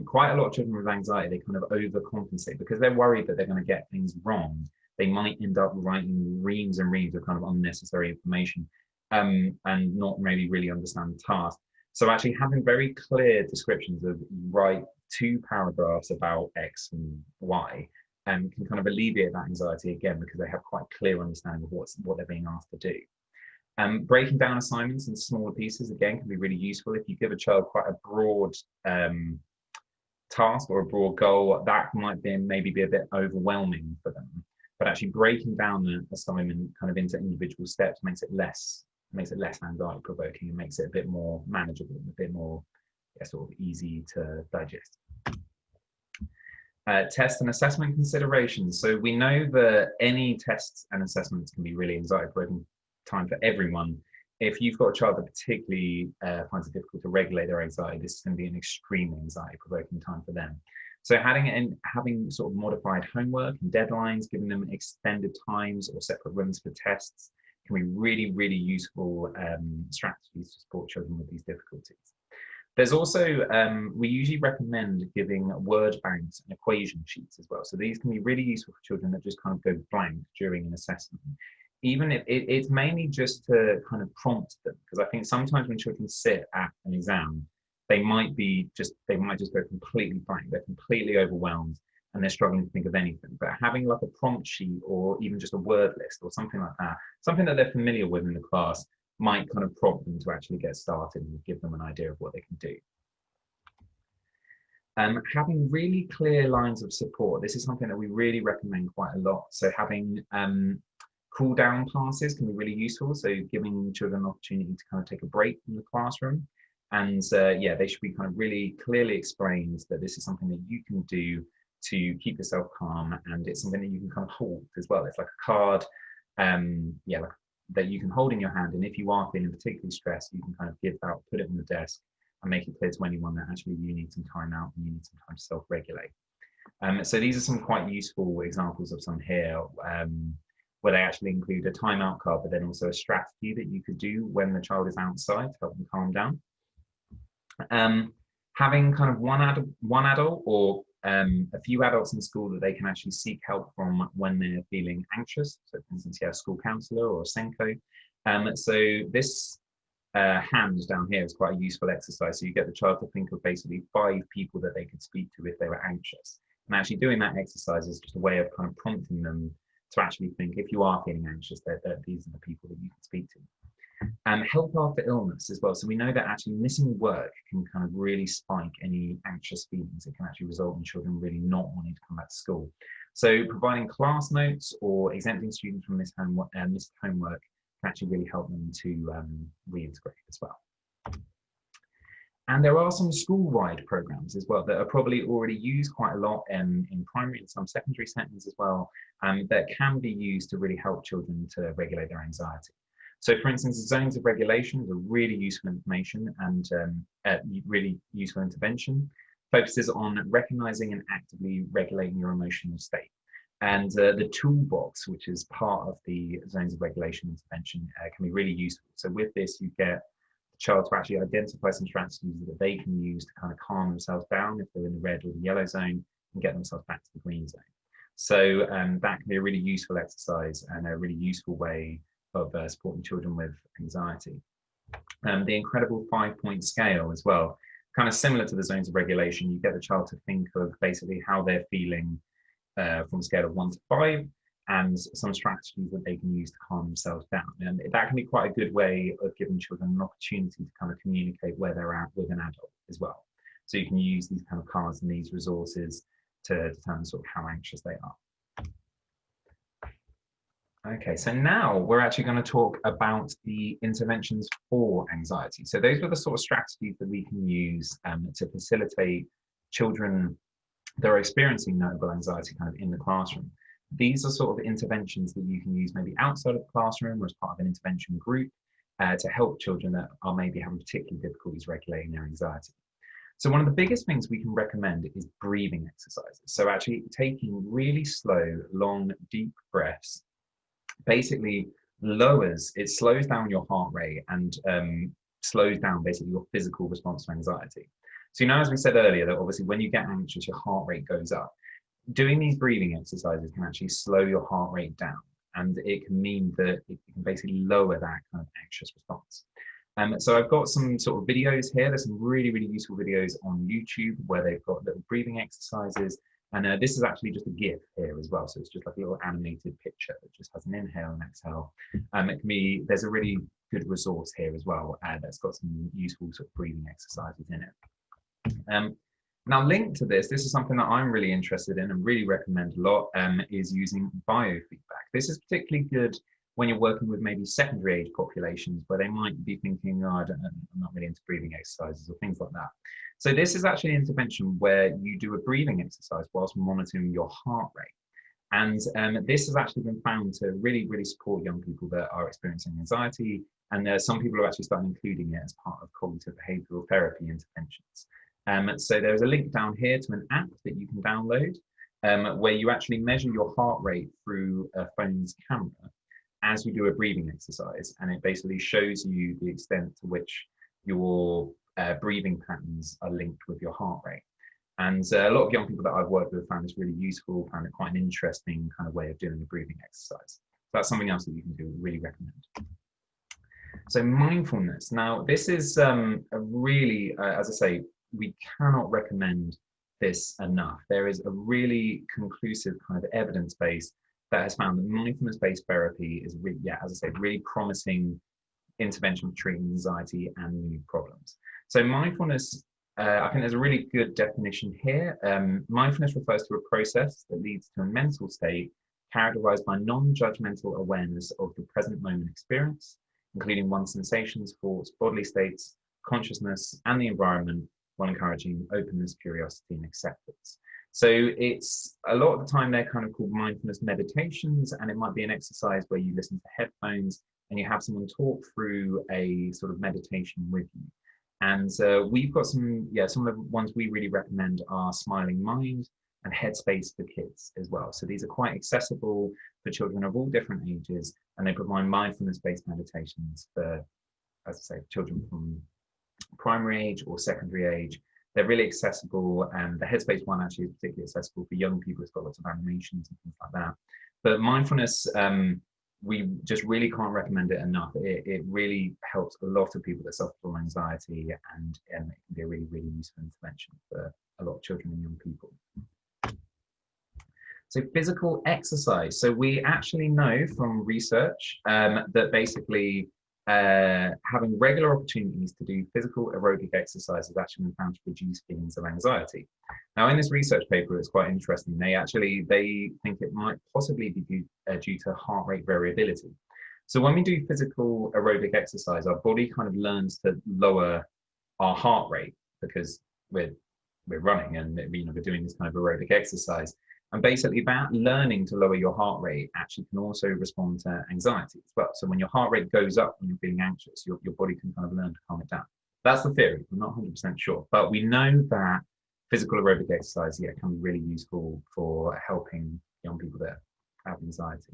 quite a lot of children with anxiety, they kind of overcompensate because they're worried that they're going to get things wrong. They might end up writing reams and reams of kind of unnecessary information and not really understand the task. So actually having very clear descriptions of write 2 paragraphs about X and Y can kind of alleviate that anxiety again because they have quite clear understanding of what they're being asked to do. Breaking down assignments into smaller pieces again can be really useful. If you give a child quite a broad task or a broad goal, that might maybe be a bit overwhelming for them. But actually breaking down the assignment kind of into individual steps makes it less anxiety provoking and makes it a bit more manageable and a bit more sort of easy to digest. Test and assessment considerations. So we know that any tests and assessments can be really anxiety provoking time for everyone. If you've got a child that particularly finds it difficult to regulate their anxiety, this is going to be an extreme anxiety provoking time for them. So having sort of modified homework and deadlines, giving them extended times or separate rooms for tests can be really, really useful strategies to support children with these difficulties. There's also, we usually recommend giving word banks and equation sheets as well. So these can be really useful for children that just kind of go blank during an assessment. Even if it's mainly just to kind of prompt them, because I think sometimes when children sit at an exam, they might just go completely blank. They're completely overwhelmed and they're struggling to think of anything. But having like a prompt sheet or even just a word list or something like that, something that they're familiar with in the class, might kind of prompt them to actually get started and give them an idea of what they can do. Having really clear lines of support. This is something that we really recommend quite a lot. So having cool down classes can be really useful. So giving children an opportunity to kind of take a break from the classroom. And they should be kind of really clearly explained that this is something that you can do to keep yourself calm. And it's something that you can kind of hold as well. It's like a card, that you can hold in your hand. And if you are feeling particularly stressed, you can kind of give out, put it on the desk and make it clear to anyone that actually you need some time out and you need some time to self-regulate. So these are some quite useful examples of some here where they actually include a timeout card, but then also a strategy that you could do when the child is outside to help them calm down. Having kind of one adult or a few adults in school that they can actually seek help from when they're feeling anxious. So for instance, you have a school counsellor or a Senko. So this hand down here is quite a useful exercise. So you get the child to think of basically 5 people that they could speak to if they were anxious. And actually doing that exercise is just a way of kind of prompting them to actually think, if you are feeling anxious, that these are the people that you can speak to. Help after illness as well. So we know that actually missing work can kind of really spike any anxious feelings. It can actually result in children really not wanting to come back to school. So providing class notes or exempting students from missed homework can actually really help them to reintegrate as well. And there are some school-wide programs as well that are probably already used quite a lot in primary and some secondary settings as well, that can be used to really help children to regulate their anxiety. So for instance, zones of regulation is a really useful information and really useful intervention. Focuses on recognizing and actively regulating your emotional state. And the toolbox, which is part of the zones of regulation intervention, can be really useful. So with this, you get the child to actually identify some strategies that they can use to kind of calm themselves down if they're in the red or the yellow zone and get themselves back to the green zone. So that can be a really useful exercise and a really useful way of supporting children with anxiety. The incredible 5-point scale as well, kind of similar to the zones of regulation. You get the child to think of basically how they're feeling from a scale of 1 to 5 and some strategies that they can use to calm themselves down. And that can be quite a good way of giving children an opportunity to kind of communicate where they're at with an adult as well. So you can use these kind of cards and these resources to determine sort of how anxious they are. Okay, so now we're actually going to talk about the interventions for anxiety. So those are the sort of strategies that we can use to facilitate children that are experiencing notable anxiety kind of in the classroom. These are sort of interventions that you can use maybe outside of the classroom or as part of an intervention group to help children that are maybe having particular difficulties regulating their anxiety. So one of the biggest things we can recommend is breathing exercises. So actually taking really slow, long, deep breaths basically slows down your heart rate and slows down basically your physical response to anxiety. So, you know, as we said earlier, that obviously when you get anxious, your heart rate goes up. Doing these breathing exercises can actually slow your heart rate down, and it can mean that it can basically lower that kind of anxious response. So I've got some sort of videos here. There's some really, really useful videos on YouTube where they've got little breathing exercises. And this is actually just a GIF here as well. So it's just like a little animated picture that just has an inhale and exhale. It can be, there's a really good resource here as well that's got some useful sort of breathing exercises in it. Now linked to this is something that I'm really interested in and really recommend a lot, is using biofeedback. This is particularly good when you're working with maybe secondary age populations where they might be thinking, oh, I'm not really into breathing exercises or things like that. So this is actually an intervention where you do a breathing exercise whilst monitoring your heart rate. And this has actually been found to really, really support young people that are experiencing anxiety. And some people have actually started including it as part of cognitive behavioral therapy interventions. So there's a link down here to an app that you can download where you actually measure your heart rate through a phone's camera as you do a breathing exercise. And it basically shows you the extent to which your breathing patterns are linked with your heart rate. And a lot of young people that I've worked with found this really useful, found it quite an interesting kind of way of doing a breathing exercise. So that's something else that you can do, really recommend. So mindfulness. Now, this is a really, as I say, we cannot recommend this enough. There is a really conclusive kind of evidence base that has found that mindfulness-based therapy is really, as I say, really promising intervention for treating anxiety and mood problems. So mindfulness, I think there's a really good definition here. Mindfulness refers to a process that leads to a mental state characterized by non-judgmental awareness of the present moment experience, including one's sensations, thoughts, bodily states, consciousness, and the environment, while encouraging openness, curiosity, and acceptance. So it's a lot of the time they're kind of called mindfulness meditations, and it might be an exercise where you listen to headphones and you have someone talk through a sort of meditation with you. And we've got some of the ones we really recommend are Smiling Mind and Headspace for Kids as well. So these are quite accessible for children of all different ages, and they provide mindfulness-based meditations for, as I say, children from primary age or secondary age. They're really accessible, and the Headspace one actually is particularly accessible for young people. It's got lots of animations and things like that. But mindfulness, we just really can't recommend it enough. It really helps a lot of people that suffer from anxiety, and it can be a really, really useful intervention for a lot of children and young people. So physical exercise. So we actually know from research that basically having regular opportunities to do physical aerobic exercise has actually been found to reduce feelings of anxiety. Now, in this research paper, it's quite interesting. They think it might possibly be due to heart rate variability. So when we do physical aerobic exercise, our body kind of learns to lower our heart rate because we're running and we're doing this kind of aerobic exercise. And basically that learning to lower your heart rate actually can also respond to anxiety as well. So when your heart rate goes up when you're feeling anxious, your body can kind of learn to calm it down. That's the theory. I'm not 100% sure, but we know that physical aerobic exercise, can be really useful for helping young people that have anxiety.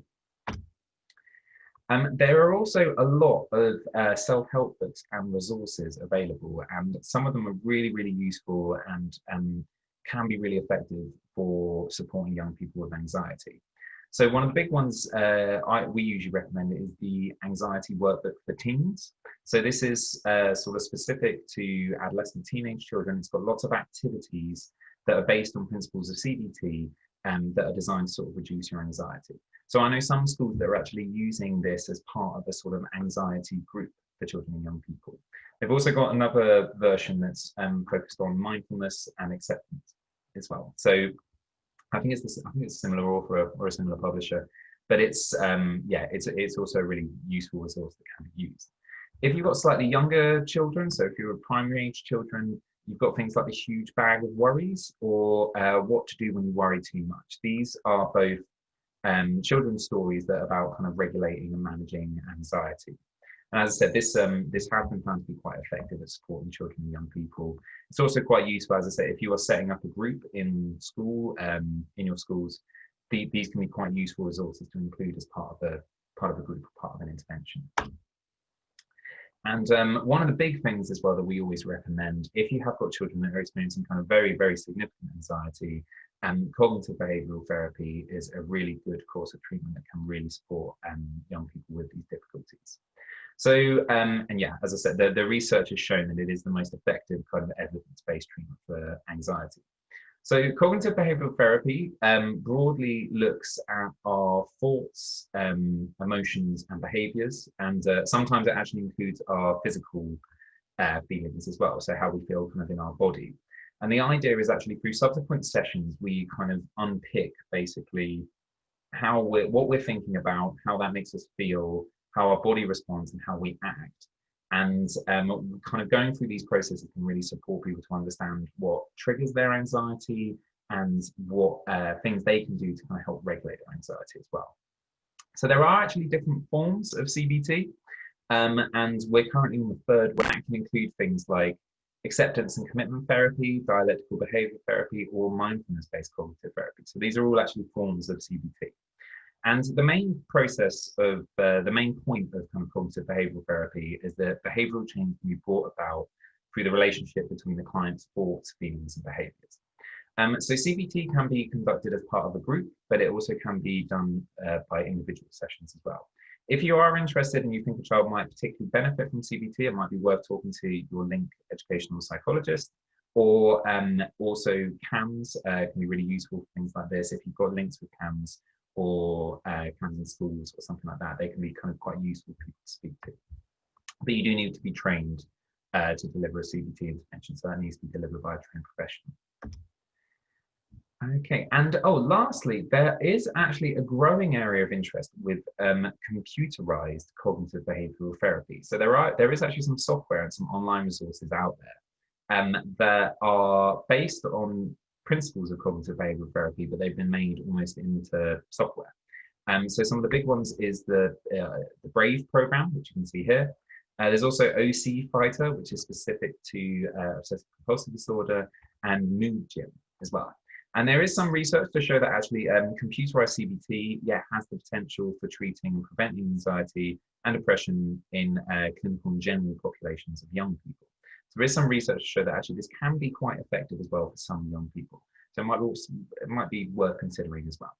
There are also a lot of self-help books and resources available, and some of them are really, really useful and can be really effective for supporting young people with anxiety. So one of the big ones we usually recommend is the Anxiety Workbook for Teens. So this is sort of specific to adolescent teenage children. It's got lots of activities that are based on principles of CBT that are designed to sort of reduce your anxiety. So I know some schools that are actually using this as part of a sort of anxiety group for children and young people. They've also got another version that's focused on mindfulness and acceptance as well. So I think it's a similar author or a similar publisher, but it's also a really useful resource that can be used. If you've got slightly younger children, so if you're primary age children, you've got things like the huge bag of worries or what to do when you worry too much. These are both children's stories that are about kind of regulating and managing anxiety. And as I said, this has been found to be quite effective at supporting children and young people. It's also quite useful, as I say, if you are setting up a group in school, in your schools, these can be quite useful resources to include as part of a group, part of an intervention. And one of the big things as well that we always recommend, if you have got children that are experiencing kind of very, very significant anxiety, cognitive behavioral therapy is a really good course of treatment that can really support young people with these difficulties. So, as I said, the research has shown that it is the most effective kind of evidence-based treatment for anxiety. So cognitive behavioral therapy broadly looks at our thoughts, emotions and behaviors, and sometimes it actually includes our physical feelings as well, so how we feel kind of in our body. And the idea is actually through subsequent sessions, we kind of unpick basically what we're thinking about, how that makes us feel, how our body responds and how we act. And kind of going through these processes can really support people to understand what triggers their anxiety and what things they can do to kind of help regulate their anxiety as well. So there are actually different forms of CBT, and we're currently in the third one. That can include things like acceptance and commitment therapy, dialectical behavior therapy, or mindfulness-based cognitive therapy. So these are all actually forms of CBT. And the main process of the main point of kind of cognitive behavioral therapy is that behavioral change can be brought about through the relationship between the client's thoughts, feelings, and behaviors. So CBT can be conducted as part of a group, but it also can be done by individual sessions as well. If you are interested and you think a child might particularly benefit from CBT, it might be worth talking to your Link educational psychologist, or also CAMS can be really useful for things like this. If you've got links with CAMS, or CAMS in schools or something like that, they can be kind of quite useful for people to speak to. But you do need to be trained to deliver a CBT intervention, so that needs to be delivered by a trained professional. Okay, and lastly, there is actually a growing area of interest with computerized cognitive behavioral therapy. So there is actually some software and some online resources out there that are based on principles of cognitive behavioral therapy, but they've been made almost into software. So some of the big ones is the BRAVE program, which you can see here. There's also OC Fighter, which is specific to obsessive compulsive disorder, and Mood Gym as well. And there is some research to show that actually computerized CBT, has the potential for treating and preventing anxiety and depression in clinical and general populations of young people. So there is some research to show that actually this can be quite effective as well for some young people. So it might be worth considering as well.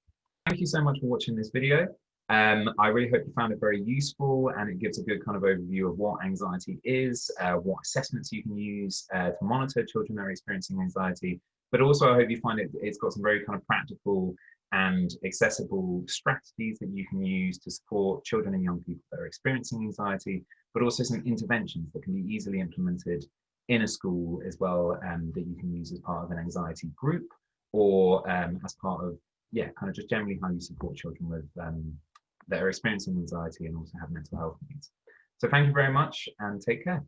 Thank you so much for watching this video. I really hope you found it very useful, and it gives a good kind of overview of what anxiety is, what assessments you can use to monitor children that are experiencing anxiety. But also I hope you find it's got some very kind of practical and accessible strategies that you can use to support children and young people that are experiencing anxiety, but also some interventions that can be easily implemented in a school as well, that you can use as part of an anxiety group, or as part of, yeah, kind of just generally how you support children with that are experiencing anxiety and also have mental health needs. So thank you very much and take care.